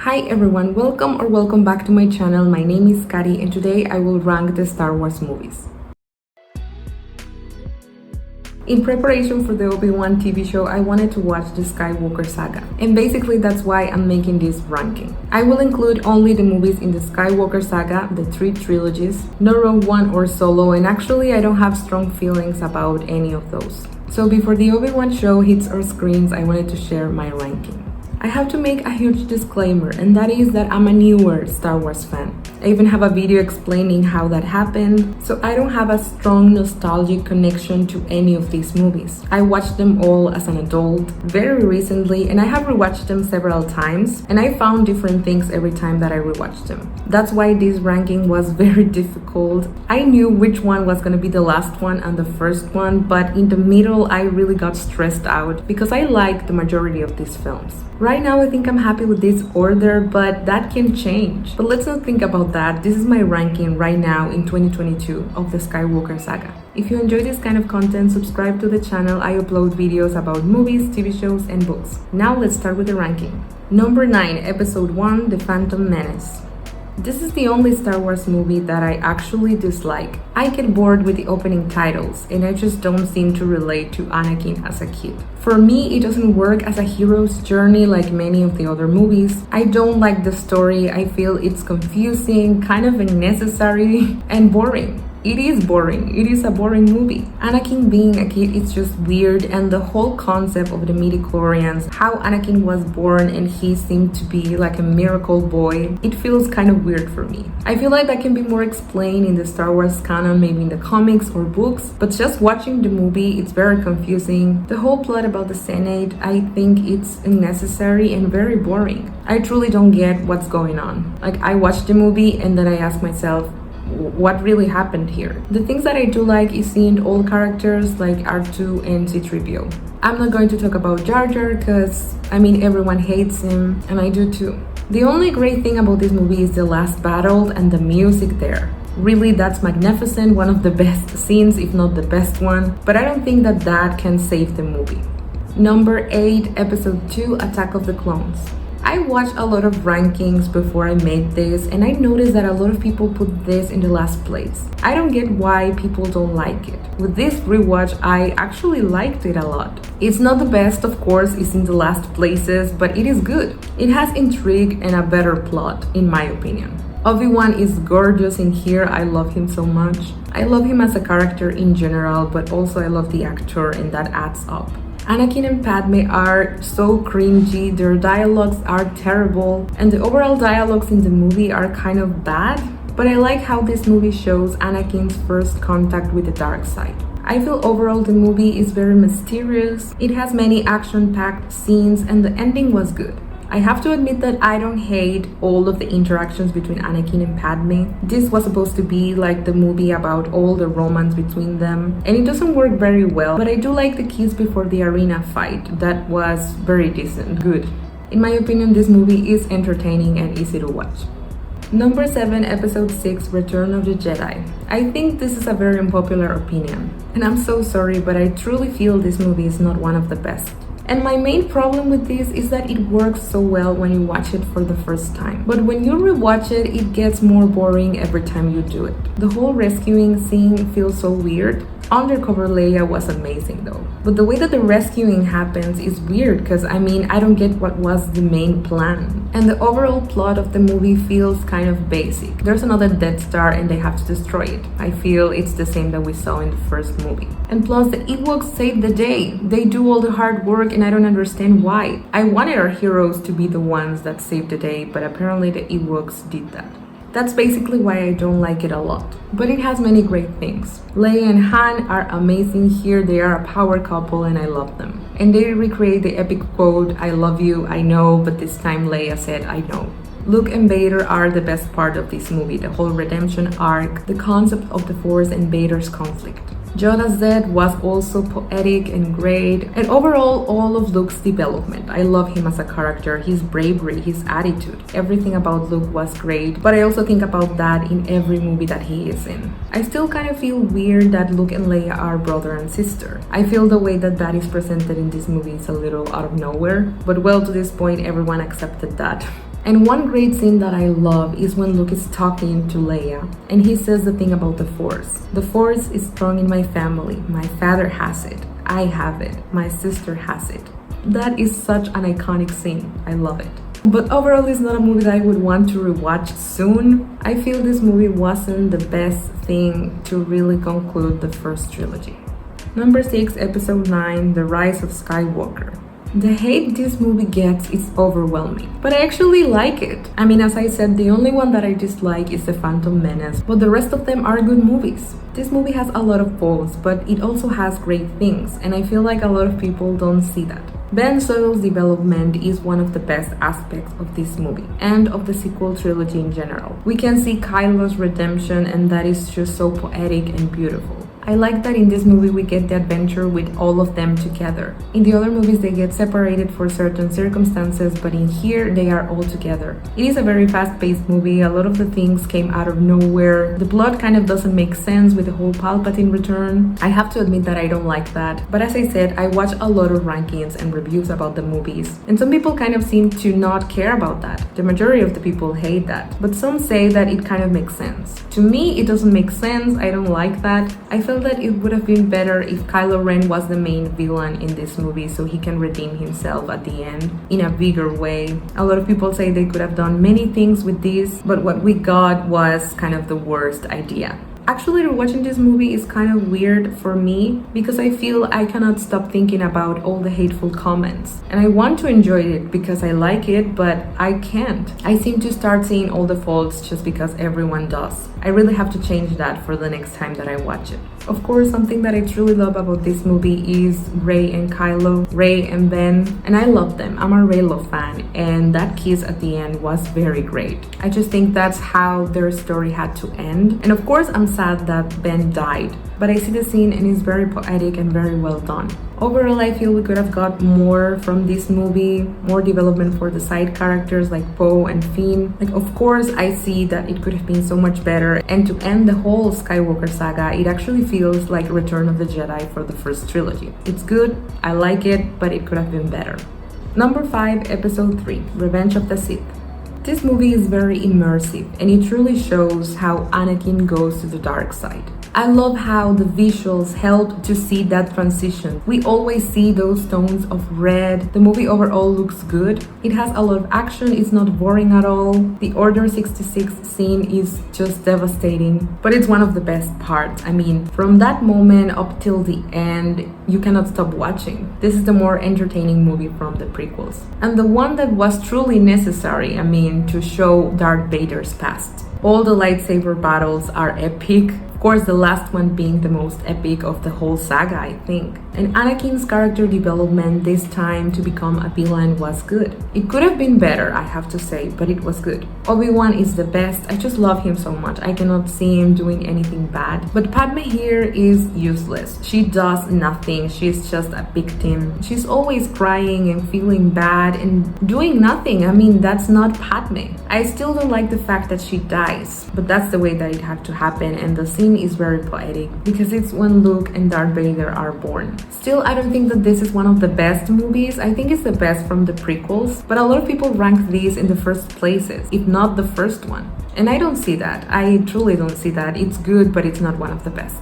Hi everyone, welcome back to my channel. My name is Kari and today I will rank the Star Wars movies. In preparation for the Obi-Wan TV show, I wanted to watch the Skywalker saga, and basically that's why I'm making this ranking. I will include only the movies in the Skywalker saga, the 3 trilogies, no Rogue One or Solo, and actually I don't have strong feelings about any of those. So before the Obi-Wan show hits our screens, I wanted to share my ranking. I have to make a huge disclaimer, and that is that I'm a newer Star Wars fan. I even have a video explaining how that happened, so I don't have a strong nostalgic connection to any of these movies. I watched them all as an adult very recently, and I have rewatched them several times, and I found different things every time that I rewatched them. That's why this ranking was very difficult. I knew which one was gonna be the last one and the first one, but in the middle I really got stressed out because I like the majority of these films. Right now I think I'm happy with this order, but that can change. But let's not think about that. This is my ranking right now in 2022 of the Skywalker saga. If you enjoy this kind of content, subscribe to the channel. I upload videos about movies, TV shows, and books. Now let's start with the ranking. Number 9, Episode 1, The Phantom Menace. This is the only Star Wars movie that I actually dislike. I get bored with the opening titles, and I just don't seem to relate to Anakin as a kid. For me, it doesn't work as a hero's journey like many of the other movies. I don't like the story. I feel it's confusing, kind of unnecessary, and boring. It is boring. It is a boring movie. Anakin being a kid is just weird, and the whole concept of the midi-chlorians, how Anakin was born and he seemed to be like a miracle boy, it feels kind of weird for me. I feel like that can be more explained in the Star Wars canon, maybe in the comics or books, but just watching the movie, it's very confusing. The whole plot about the Senate, I think it's unnecessary and very boring. I truly don't get what's going on. Like, I watched the movie and then I ask myself, what really happened here? The things that I do like is seeing old characters like R2 and C-3PO. I'm not going to talk about Jar Jar because, everyone hates him, and I do too. The only great thing about this movie is the last battle and the music there. Really, that's magnificent, one of the best scenes, if not the best one, but I don't think that that can save the movie. Number 8, Episode 2, Attack of the Clones. I watched a lot of rankings before I made this, and I noticed that a lot of people put this in the last place. I don't get why people don't like it. With this rewatch, I actually liked it a lot. It's not the best, of course, it's in the last places, but it is good. It has intrigue and a better plot, in my opinion. Obi-Wan is gorgeous in here. I love him so much. I love him as a character in general, but also I love the actor, and that adds up. Anakin and Padme are so cringy, their dialogues are terrible, and the overall dialogues in the movie are kind of bad, but I like how this movie shows Anakin's first contact with the dark side. I feel overall the movie is very mysterious, it has many action-packed scenes, and the ending was good. I have to admit that I don't hate all of the interactions between Anakin and Padme. This was supposed to be like the movie about all the romance between them, and it doesn't work very well, but I do like the kiss before the arena fight. That was very decent, good. In my opinion, this movie is entertaining and easy to watch. Number 7, Episode 6, Return of the Jedi. I think this is a very unpopular opinion, and I'm so sorry, but I truly feel this movie is not one of the best. And my main problem with this is that it works so well when you watch it for the first time. But when you rewatch it, it gets more boring every time you do it. The whole rescuing scene feels so weird. Undercover Leia was amazing though. But the way that the rescuing happens is weird because I don't get what was the main plan. And the overall plot of the movie feels kind of basic. There's another Death Star and they have to destroy it. I feel it's the same that we saw in the first movie. And plus the Ewoks save the day. They do all the hard work and I don't understand why. I wanted our heroes to be the ones that saved the day, but apparently the Ewoks did that. That's basically why I don't like it a lot. But it has many great things. Leia and Han are amazing here. They are a power couple and I love them. And they recreate the epic quote, "I love you, I know," but this time Leia said, "I know." Luke and Vader are the best part of this movie. The whole redemption arc, the concept of the Force and Vader's conflict. Yoda's death was also poetic and great, and overall all of Luke's development. I love him as a character, his bravery, his attitude, everything about Luke was great, but I also think about that in every movie that he is in. I still kind of feel weird that Luke and Leia are brother and sister. I feel the way that that is presented in this movie is a little out of nowhere, but well, to this point everyone accepted that. And one great scene that I love is when Luke is talking to Leia and he says the thing about the Force. The Force is strong in my family. My father has it. I have it. My sister has it. That is such an iconic scene. I love it. But overall, it's not a movie that I would want to rewatch soon. I feel this movie wasn't the best thing to really conclude the first trilogy. Number 6, Episode 9, The Rise of Skywalker. The hate this movie gets is overwhelming, but I actually like it. I mean, as I said, the only one that I dislike is The Phantom Menace, but the rest of them are good movies. This movie has a lot of faults, but it also has great things, and I feel like a lot of people don't see that. Ben Solo's development is one of the best aspects of this movie and of the sequel trilogy in general. We can see Kylo's redemption, and that is just so poetic and beautiful. I like that in this movie we get the adventure with all of them together. In the other movies they get separated for certain circumstances, but in here they are all together. It is a very fast-paced movie, a lot of the things came out of nowhere. The plot kind of doesn't make sense with the whole Palpatine return. I have to admit that I don't like that, but as I said, I watch a lot of rankings and reviews about the movies, and some people kind of seem to not care about that. The majority of the people hate that, but some say that it kind of makes sense. To me, it doesn't make sense. I don't like that. I felt that it would have been better if Kylo Ren was the main villain in this movie so he can redeem himself at the end in a bigger way. A lot of people say they could have done many things with this, but what we got was kind of the worst idea. Actually, rewatching this movie is kind of weird for me because I feel I cannot stop thinking about all the hateful comments. And I want to enjoy it because I like it, but I can't. I seem to start seeing all the faults just because everyone does. I really have to change that for the next time that I watch it. Of course, something that I truly love about this movie is Rey and Kylo, Rey and Ben, and I love them. I'm a Reylo fan, and that kiss at the end was very great. I just think that's how their story had to end. And of course, I'm sad that Ben died, but I see the scene and it's very poetic and very well done. Overall, I feel we could have got more from this movie, more development for the side characters like Poe and Finn. Like, of course, I see that it could have been so much better, and to end the whole Skywalker saga, it actually feels like Return of the Jedi for the first trilogy. It's good, I like it, but it could have been better. Number 5, Episode 3, Revenge of the Sith. This movie is very immersive, and it truly shows how Anakin goes to the dark side. I love how the visuals help to see that transition. We always see those tones of red. The movie overall looks good. It has a lot of action, it's not boring at all. The Order 66 scene is just devastating, but it's one of the best parts. I mean, from that moment up till the end, you cannot stop watching. This is the more entertaining movie from the prequels. And the one that was truly necessary, I mean, to show Darth Vader's past. All the lightsaber battles are epic. Of course, the last one being the most epic of the whole saga, I think. And Anakin's character development this time to become a villain was good. It could have been better, I have to say, but it was good. Obi-Wan is the best. I just love him so much. I cannot see him doing anything bad. But Padme here is useless. She does nothing. She's just a victim. She's always crying and feeling bad and doing nothing. I mean, that's not Padme. I still don't like the fact that she dies, but that's the way that it had to happen, and the scene is very poetic because it's when Luke and Darth Vader are born. Still, I don't think that this is one of the best movies. I think it's the best from the prequels, but a lot of people rank these in the first places, if not the first one. And I don't see that. I truly don't see that. It's good, but it's not one of the best.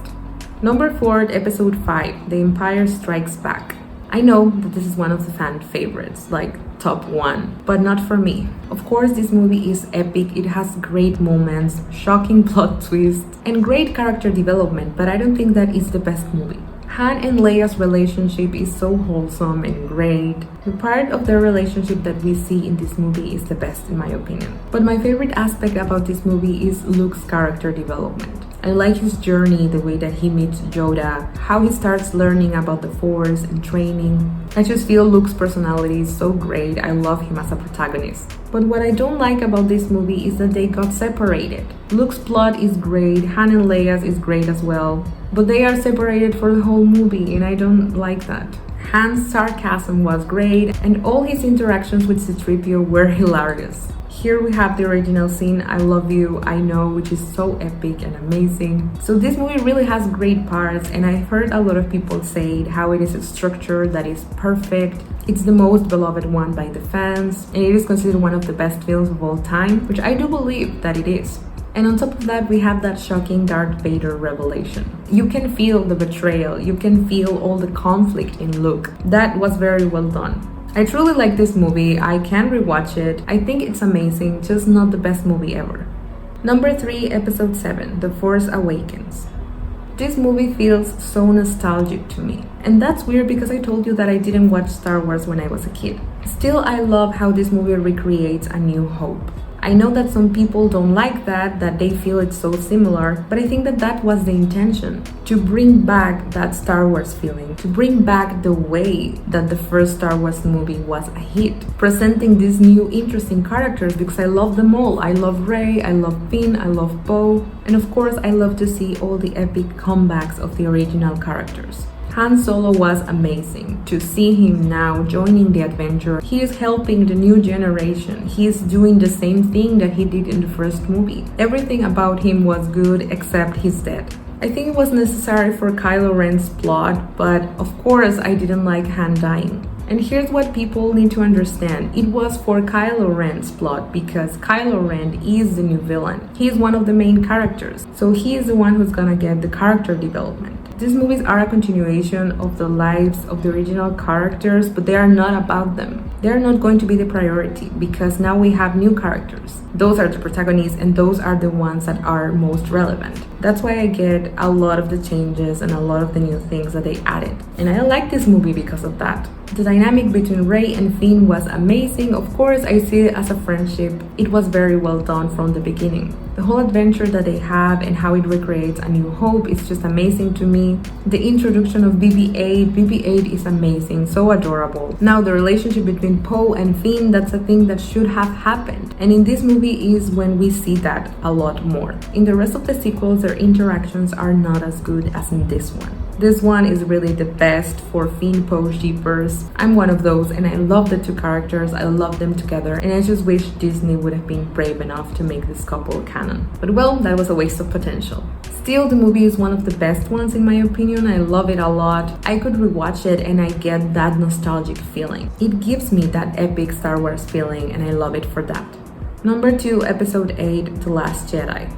Number 4, Episode 5, The Empire Strikes Back. I know that this is one of the fan favorites, like top 1, but not for me. Of course, this movie is epic. It has great moments, shocking plot twists, and great character development, but I don't think that it's the best movie. Han and Leia's relationship is so wholesome and great. The part of their relationship that we see in this movie is the best in my opinion. But my favorite aspect about this movie is Luke's character development. I like his journey, the way that he meets Yoda, how he starts learning about the Force and training. I just feel Luke's personality is so great. I love him as a protagonist. But what I don't like about this movie is that they got separated. Luke's plot is great, Han and Leia's is great as well, but they are separated for the whole movie, and I don't like that. Han's sarcasm was great, and all his interactions with C-3PO were hilarious. Here we have the original scene, I love you, I know, which is so epic and amazing. So this movie really has great parts, and I've heard a lot of people say how it is a structure that is perfect. It's the most beloved one by the fans, and it is considered one of the best films of all time, which I do believe that it is. And on top of that, we have that shocking Darth Vader revelation. You can feel the betrayal, you can feel all the conflict in Luke. That was very well done. I truly like this movie, I can rewatch it. I think it's amazing, just not the best movie ever. Number 3, Episode 7, The Force Awakens. This movie feels so nostalgic to me. And that's weird because I told you that I didn't watch Star Wars when I was a kid. Still, I love how this movie recreates A New Hope. I know that some people don't like that they feel it's so similar, but I think that was the intention, to bring back that Star Wars feeling, to bring back the way that the first Star Wars movie was a hit, presenting these new interesting characters because I love them all. I love Rey, I love Finn, I love Poe, and of course I love to see all the epic comebacks of the original characters. Han Solo was amazing. To see him now joining the adventure, he is helping the new generation. He is doing the same thing that he did in the first movie. Everything about him was good except he's dead. I think it was necessary for Kylo Ren's plot, but of course I didn't like Han dying. And here's what people need to understand. It was for Kylo Ren's plot because Kylo Ren is the new villain. He is one of the main characters, so he is the one who's gonna get the character development. These movies are a continuation of the lives of the original characters, but they are not about them. They are not going to be the priority because now we have new characters. Those are the protagonists and those are the ones that are most relevant. That's why I get a lot of the changes and a lot of the new things that they added. And I like this movie because of that. The dynamic between Rey and Finn was amazing. Of course, I see it as a friendship. It was very well done from the beginning. The whole adventure that they have and how it recreates A New Hope is just amazing to me. The introduction of BB-8 is amazing, so adorable. Now the relationship between Poe and Finn, that's a thing that should have happened. And in this movie is when we see that a lot more. In the rest of the sequels, their interactions are not as good as in this one. This one is really the best for Finn Poe shippers. I'm one of those and I love the two characters, I love them together, and I just wish Disney would have been brave enough to make this couple canon. But well, that was a waste of potential. Still, the movie is one of the best ones in my opinion. I love it a lot. I could rewatch it and I get that nostalgic feeling. It gives me that epic Star Wars feeling and I love it for that. Number 2, Episode 8, The Last Jedi.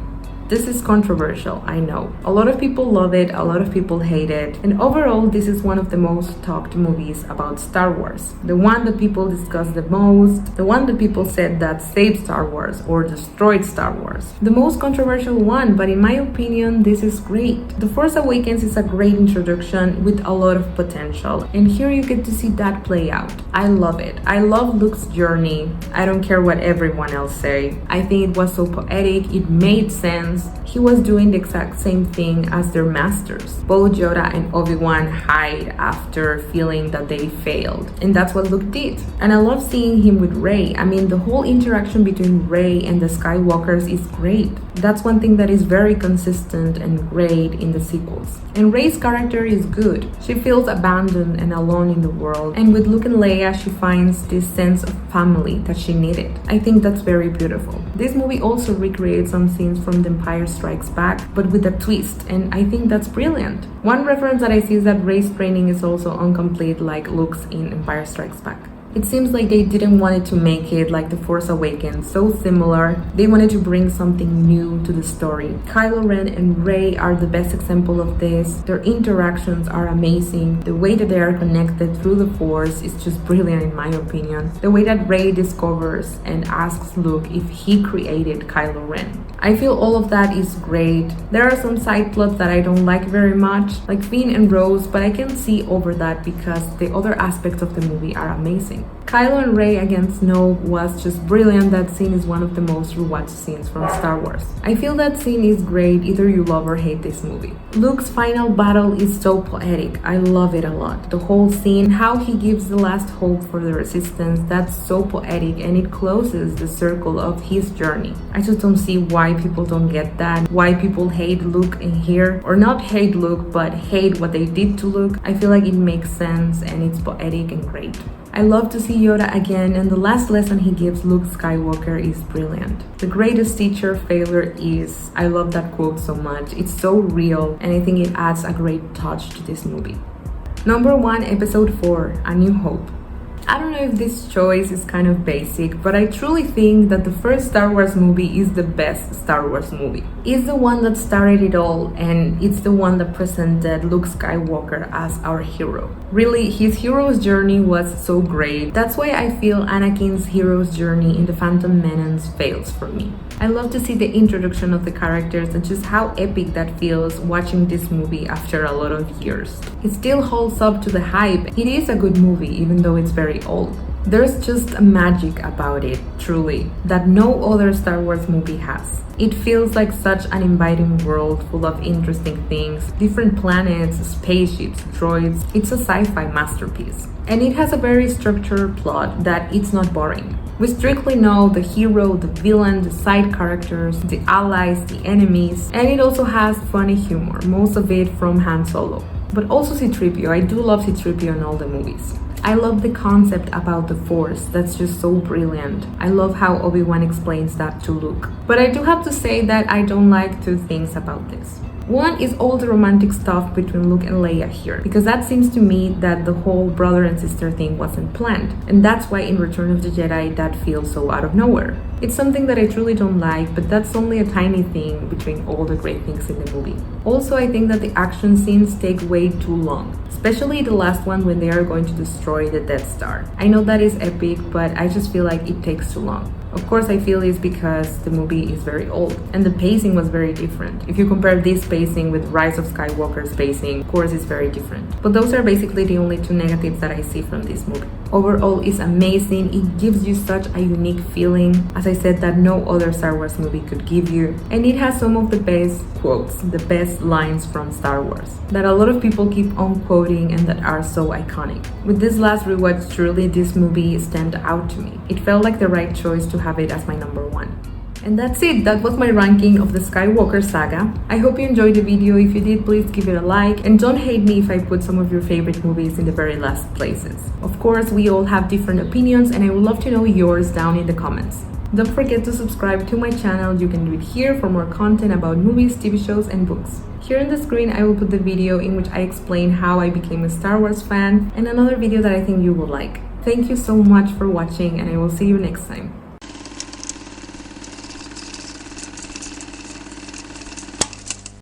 This is controversial, I know. A lot of people love it, a lot of people hate it, and overall this is one of the most talked movies about Star Wars. The one that people discuss the most, the one that people said that saved Star Wars or destroyed Star Wars. The most controversial one, but in my opinion this is great. The Force Awakens is a great introduction with a lot of potential, and here you get to see that play out. I love it. I love Luke's journey. I don't care what everyone else say. I think it was so poetic, it made sense. He was doing the exact same thing as their masters. Both Yoda and Obi-Wan hide after feeling that they failed. And that's what Luke did. And I love seeing him with Rey. I mean, the whole interaction between Rey and the Skywalkers is great. That's one thing that is very consistent and great in the sequels. And Rey's character is good. She feels abandoned and alone in the world. And with Luke and Leia, she finds this sense of family that she needed. I think that's very beautiful. This movie also recreates some scenes from The Empire Strikes Back, but with a twist, and I think that's brilliant. One reference that I see is that Rey's training is also incomplete like Luke's in Empire Strikes Back. It seems like they didn't want it to make it like The Force Awakens, so similar. They wanted to bring something new to the story. Kylo Ren and Rey are the best example of this. Their interactions are amazing. The way that they are connected through the Force is just brilliant in my opinion. The way that Rey discovers and asks Luke if he created Kylo Ren. I feel all of that is great. There are some side plots that I don't like very much, like Finn and Rose, but I can see over that because the other aspects of the movie are amazing. Kylo and Rey against Snoke was just brilliant. That scene is one of the most rewatched scenes from Star Wars. I feel that scene is great either you love or hate this movie. Luke's final battle is so poetic. I love it a lot. The whole scene, how he gives the last hope for the resistance, that's so poetic and it closes the circle of his journey. I just don't see why people don't get that, why people hate Luke in here, or not hate Luke but hate what they did to Luke. I feel like it makes sense and it's poetic and great. I love to see Yoda again, and the last lesson he gives Luke Skywalker is brilliant. The greatest teacher failure is. I love that quote so much. It's so real, and I think it adds a great touch to this movie. Number 1, Episode 4, A New Hope. I don't know if this choice is kind of basic, but I truly think that the first Star Wars movie is the best Star Wars movie. It's the one that started it all, and it's the one that presented Luke Skywalker as our hero. Really, his hero's journey was so great. That's why I feel Anakin's hero's journey in The Phantom Menace fails for me. I love to see the introduction of the characters and just how epic that feels watching this movie after a lot of years. It still holds up to the hype. It is a good movie even though it's very old. There's just a magic about it, truly, that no other Star Wars movie has. It feels like such an inviting world full of interesting things, different planets, spaceships, droids. It's a sci-fi masterpiece. And it has a very structured plot that it's not boring. We strictly know the hero, the villain, the side characters, the allies, the enemies, and it also has funny humor, most of it from Han Solo. But also C-3PO, I do love C-3PO in all the movies. I love the concept about the Force, that's just so brilliant. I love how Obi-Wan explains that to Luke. But I do have to say that I don't like 2 things about this. One is all the romantic stuff between Luke and Leia here, because that seems to me that the whole brother and sister thing wasn't planned, and that's why in Return of the Jedi that feels so out of nowhere. It's something that I truly don't like, but that's only a tiny thing between all the great things in the movie. Also, I think that the action scenes take way too long, especially the last one when they are going to destroy the Death Star. I know that is epic, but I just feel like it takes too long. Of course, I feel it's because the movie is very old and the pacing was very different. If you compare this pacing with Rise of Skywalker's pacing, of course it's very different. But those are basically the only 2 negatives that I see from this movie. Overall, it's amazing. It gives you such a unique feeling, as I said, that no other Star Wars movie could give you. And it has some of the best quotes, the best lines from Star Wars, that a lot of people keep on quoting and that are so iconic. With this last rewatch, truly this movie stand out to me. It felt like the right choice to have it as my number 1. And that's it, that was my ranking of the Skywalker saga. I hope you enjoyed the video. If you did, please give it a like, and don't hate me if I put some of your favorite movies in the very last places. Of course, we all have different opinions and I would love to know yours down in the comments. Don't forget to subscribe to my channel. You can do it here for more content about movies, TV shows, and books. Here on the screen, I will put the video in which I explain how I became a Star Wars fan and another video that I think you will like. Thank you so much for watching, and I will see you next time.